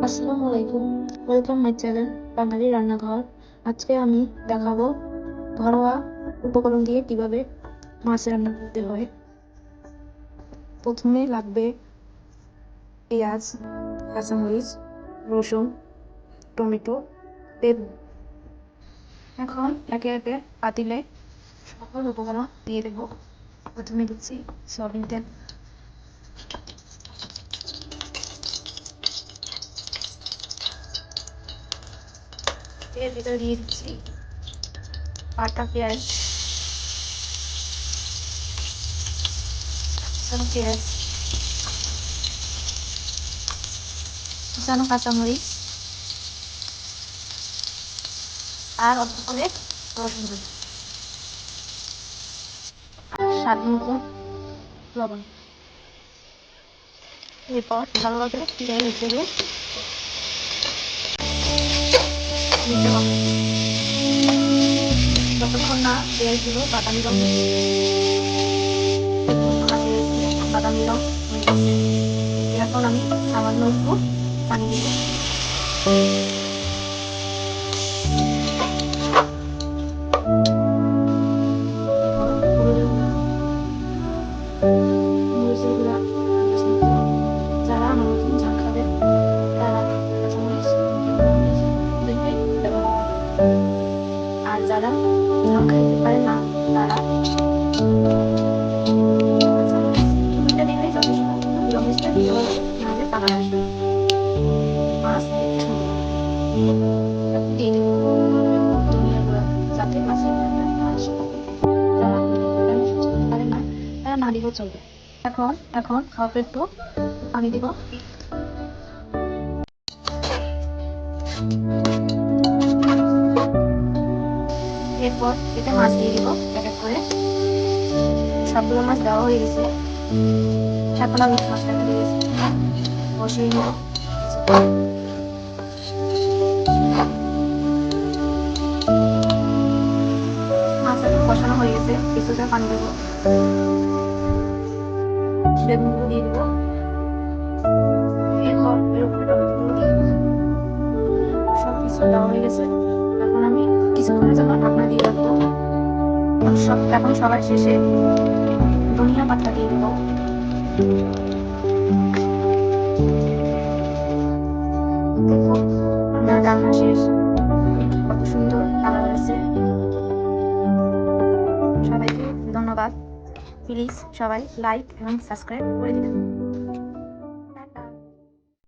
আসসালামু আলাইকুম, welcome my channel বাঙালি রান্নাঘর। আজকে আমি দেখাবো ঘরোয়া উপকরণ দিয়ে কিভাবে মাছ রান্না করতে হয়। প্রথমে লাগবে পেঁয়াজ, কাঁচামরিচ, রসুন, টমেটো, লেবু। এখন একে একে পাতিলে সকল উপকরণ দিয়ে দেবো। প্রথমে দিচ্ছি সয়াবিন তেল, এর ভিতরে দিয়ে দিচ্ছি কাটা পেঁয়াজ, কুচানো কাঁচামরিচ আর অল্প করে রসুন কুচি, স্বাদ মতো লবণ। এরপর ভালোভাবে তেল হিসেবে নিতে হবে যতক্ষণ না পেঁয়াজগুলো বাদামি রং বাদামি রং হয়ে গেছে। এখন আমি সামান্য একটু পানি দিব। যারা আমার মতন ঝাল খাবে তারা কাঁচামরিচ দুইটাই ব্যবহার করবে, আর যারা ঝাল খাইতে পারে না তারা দুইটা দিলেই যথেষ্ট। মরিচটা দিতে হবে, নাহলে কালার আসবে। মাছ দেখতে সুন্দর দিয়ে দেবো ধনিয়া গুঁড়া, যাতে মাছের আসে। যারা পারে না তারা না দিলেও চলবে। এখন অল্প একটু পানি দিব। এরপর এতে মাছ দিয়ে দিব এক এক করে। সবগুলো মাছ দেওয়া হয়ে গেছে। এখন আমি মাছটাকে দিয়ে বসিয়ে নেব। মাছ এখন কষানো হয়ে গেছে, কিছুটা পানি দেবো, বেগুনগুলো দিয়ে দেবো। এরপর এর উপরে টমেটোগুলো দিয়ে দেবো। সব কিছু দেওয়া হয়ে গেছে। এখন আমি কিছুক্ষণের জন্য ঢাকনা দিয়ে রাখবো। এখন সবার শেষে ধনিয়া পাতা দিয়ে দেবো। দেখো আমার রান্না শেষ, কত সুন্দর কালার আছে। সবাইকে ধন্যবাদ। প্লিজ সবাই লাইক এবং সাবস্ক্রাইব করে দিবেন।